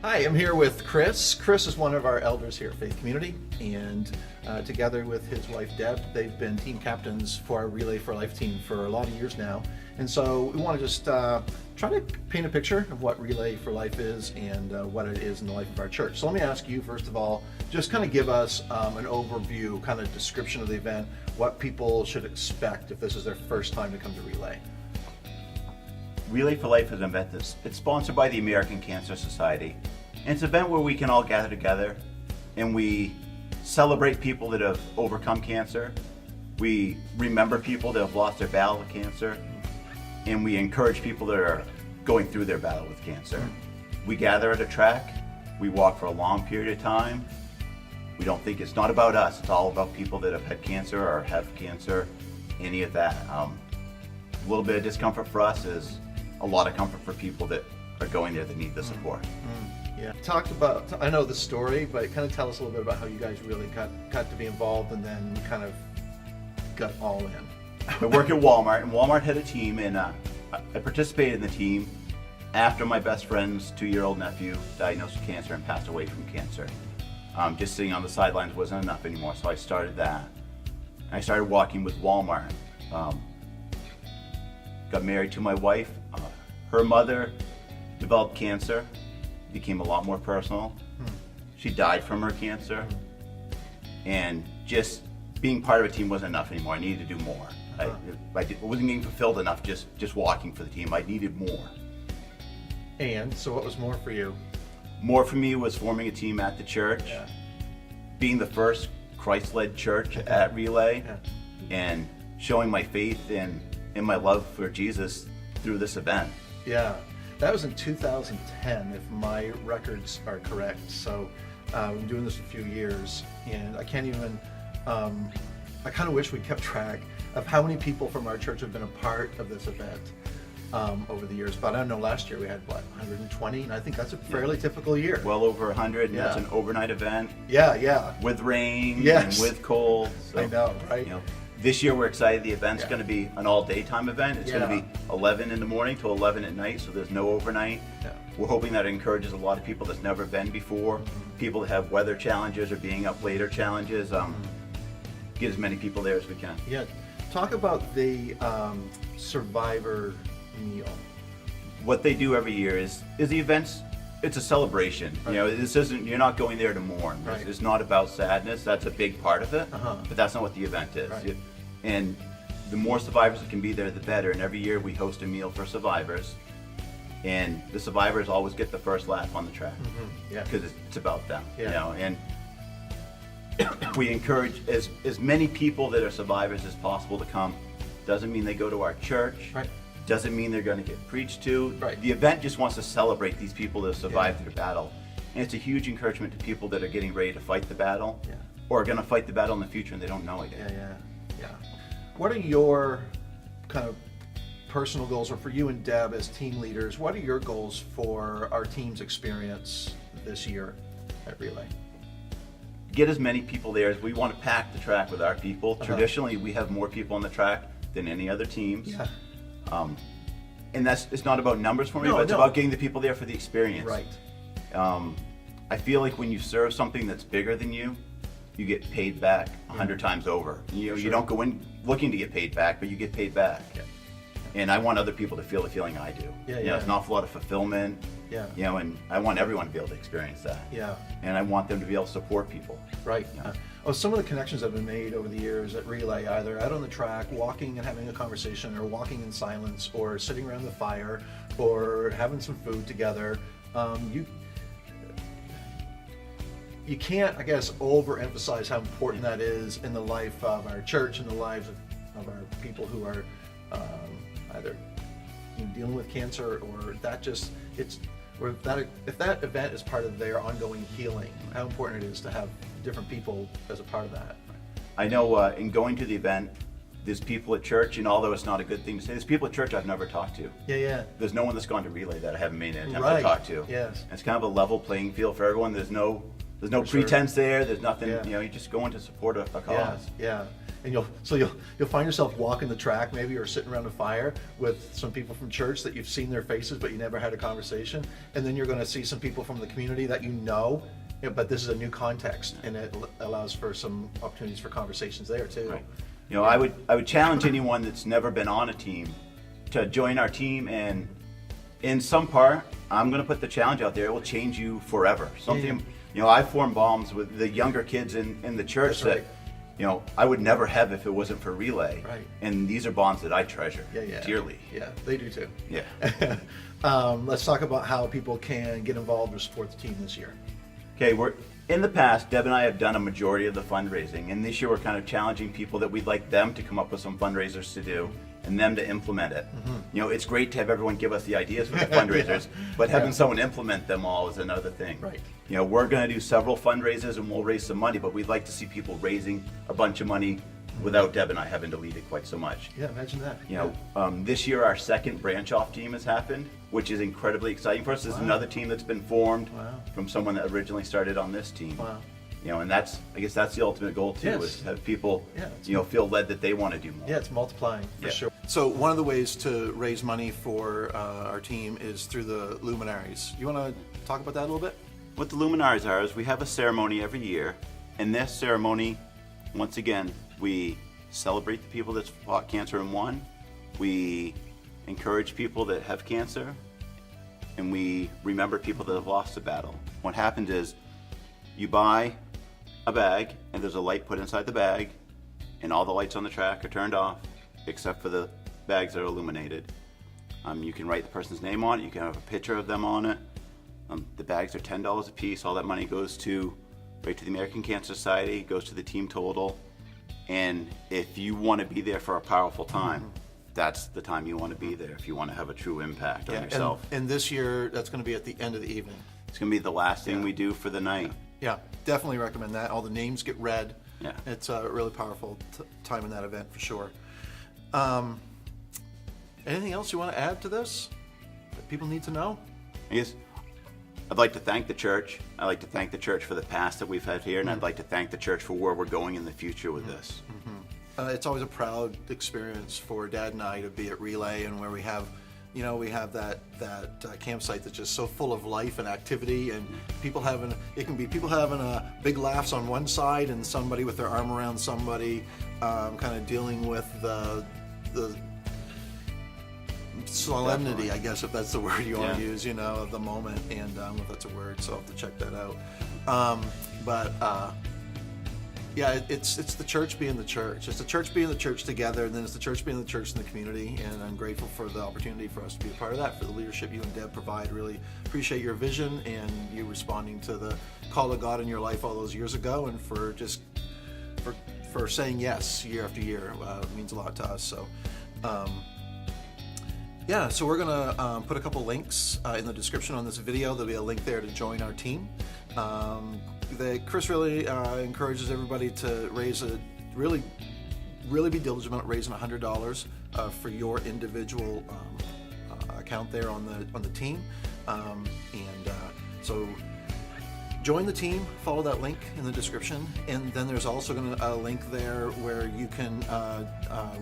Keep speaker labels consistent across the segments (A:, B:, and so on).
A: Hi, I'm here with Chris. Chris is one of our elders here at Faith Community, and together with his wife Deb, they've been team captains for our Relay for Life team for a lot of years now. And so we want to just try to paint a picture of what Relay for Life is and what it is in the life of our church. So let me ask you, first of all, just kind of give us an overview, kind of description of the event, what people should expect if this is their first time to come to Relay.
B: Relay for Life is an event it's sponsored by the American Cancer Society. And it's an event where we can all gather together and we celebrate people that have overcome cancer. We remember people that have lost their battle with cancer. And we encourage people that are going through their battle with cancer. We gather at a track. We walk for a long period of time. We don't think it's not about us. It's all about people that have had cancer or have cancer, any of that. A little bit of discomfort for us is a lot of comfort for people that are going there that need the support.
A: Yeah. Talked about, I know the story, but kind of tell us a little bit about how you guys really got to be involved and then kind of got all in.
B: I work at Walmart, and Walmart had a team, and I participated in the team after my best friend's 2-year-old nephew diagnosed with cancer and passed away from cancer. Just sitting on the sidelines wasn't enough anymore, so I started that. And I started walking with Walmart. Got married to my wife. Her mother developed cancer, became a lot more personal. She died from her cancer, and just being part of a team wasn't enough anymore. I needed to do more. I wasn't getting fulfilled enough just walking for the team. I needed more.
A: And so what was more for you?
B: More for me was forming a team at the church, being the first Christ-led church at Relay, and showing my faith and my love for Jesus through this event.
A: Yeah, that was in 2010, if my records are correct. So I've been doing this for a few years, and I can't even, I kind of wish we kept track of how many people from our church have been a part of this event over the years. But I don't know, last year we had, what, 120? And I think that's a fairly typical year.
B: Well over 100, and that's an overnight event.
A: Yeah.
B: With rain
A: Yes.
B: and with cold. So,
A: I know, right?
B: This year we're excited. The event's going to be an all-daytime event. It's going to
A: Yeah.
B: be 11 in the morning to 11 at night, so there's no overnight.
A: Yeah.
B: We're hoping that encourages a lot of people that's never been before, people that have weather challenges or being up later challenges. Get as many people there as we can.
A: Yeah. Talk about the survivor meal.
B: What they do every year is the events. It's a celebration.
A: Right.
B: This isn't. You're not going there to mourn.
A: Right.
B: It's not about sadness. That's a big part of it. But that's not what the event is.
A: Right.
B: And the more survivors that can be there, the better. And every year we host a meal for survivors, and the survivors always get the first laugh on the track because it's about them. And we encourage as many people that are survivors as possible to come. Doesn't mean they go to our church.
A: Right.
B: Doesn't mean they're going to get preached to.
A: Right.
B: The event just wants to celebrate these people that have survived their battle. And it's a huge encouragement to people that are getting ready to fight the battle or are going to fight the battle in the future and they don't know it yet.
A: Yeah. What are your kind of personal goals, or for you and Deb as team leaders, what are your goals for our team's experience this year at Relay?
B: Get as many people there as we want to pack the track with our people. Traditionally, we have more people on the track than any other teams. And it's not about numbers for me, but it's about getting the people there for the experience.
A: Right.
B: I feel like when you serve something that's bigger than you, you get paid back 100 times over. You don't go in looking to get paid back, but you get paid back. And I want other people to feel the feeling I do. It's an awful lot of fulfillment. And I want everyone to be able to experience that. And I want them to be able to support people.
A: Right. Some of the connections that have been made over the years at Relay, either out on the track, walking and having a conversation, or walking in silence, or sitting around the fire, or having some food together. You can't, I guess, overemphasize how important that is in the life of our church and the lives of our people who are either dealing with cancer, or that just, or if that event is part of their ongoing healing, how important it is to have different people as a part of that.
B: I know in going to the event, there's people at church, and although it's not a good thing to say, there's people at church I've never talked to. There's no one that's gone to Relay that I haven't made an attempt to talk to. And it's kind of a level playing field for everyone. There's no pretense there. There's nothing. You're just going to support a cause.
A: and you'll find yourself walking the track maybe, or sitting around a fire with some people from church that you've seen their faces but you never had a conversation, and then you're going to see some people from the community that you know, but this is a new context, and it allows for some opportunities for conversations there too.
B: Right. You know, I would challenge anyone that's never been on a team to join our team, and in some part, I'm going to put the challenge out there. It will change you forever. Something, you know, I form bonds with the younger kids in the church
A: That's
B: that, you know, I would never have if it wasn't for Relay.
A: Right.
B: And these are bonds that I treasure dearly.
A: Yeah, they do too.
B: Yeah.
A: Let's talk about how people can get involved or support the team this year.
B: Okay, in the past, Deb and I have done a majority of the fundraising, and this year we're kind of challenging people that we'd like them to come up with some fundraisers to do and them to implement it. You know, it's great to have everyone give us the ideas for the fundraisers, but having someone implement them all is another thing.
A: Right.
B: You know, we're going to do several fundraisers and we'll raise some money, but we'd like to see people raising a bunch of money without Deb and I having to lead it quite so much.
A: Yeah, imagine that.
B: You know, this year our second branch off team has happened, which is incredibly exciting for us. There's another team that's been formed from someone that originally started on this team.
A: Wow.
B: You know, and I guess that's the ultimate goal too,
A: Yes.
B: is to have people,
A: it's
B: you know, feel led that they want to do more.
A: Yeah, it's multiplying for
B: Yeah.
A: sure. So one of the ways to raise money for our team is through the luminaries. You want to talk about that a little bit?
B: What the luminaries are is we have a ceremony every year. In this ceremony, once again, we celebrate the people that fought cancer and won. We encourage people that have cancer, and we remember people that have lost the battle. What happens is you buy a bag, and there's a light put inside the bag, and all the lights on the track are turned off except for the bags that are illuminated. You can write the person's name on it. You can have a picture of them on it. The bags are $10 a piece. All that money goes right to the American Cancer Society, goes to the team total. And if you want to be there for a powerful time, that's the time you want to be there if you want to have a true impact on yourself.
A: And this year, that's going to be at the end of the evening.
B: It's going to be the last thing we do for the night.
A: Yeah, definitely recommend that. All the names get read.
B: Yeah.
A: It's a really powerful time in that event for sure. Anything else you want to add to this that people need to know?
B: I guess I'd like to thank the church. I'd like to thank the church for the past that we've had here, and I'd like to thank the church for where we're going in the future with this.
A: It's always a proud experience for Dad and I to be at Relay, and where we have that campsite that's just so full of life and activity, and people having big laughs on one side, and somebody with their arm around somebody, kind of dealing with the solemnity, I guess, if that's the word you want to use, of the moment, and if that's a word, so I'll have to check that out. Yeah, it's the church being the church. It's the church being the church together, and then it's the church being the church in the community, and I'm grateful for the opportunity for us to be a part of that, for the leadership you and Deb provide. Really appreciate your vision and you responding to the call of God in your life all those years ago, and for saying yes year after year. It means a lot to us. So so we're gonna put a couple links in the description on this video. There'll be a link there to join our team. Chris really encourages everybody to really be diligent about raising $100 for your individual account there on the team, so join the team. Follow that link in the description, and then there's also a link there where you can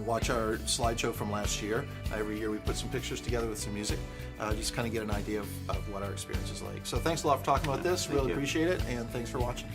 A: watch our slideshow from last year. Every year we put some pictures together with some music, just kind of get an idea of what our experience is like. So thanks a lot for talking about this. Really appreciate it, and thanks for watching.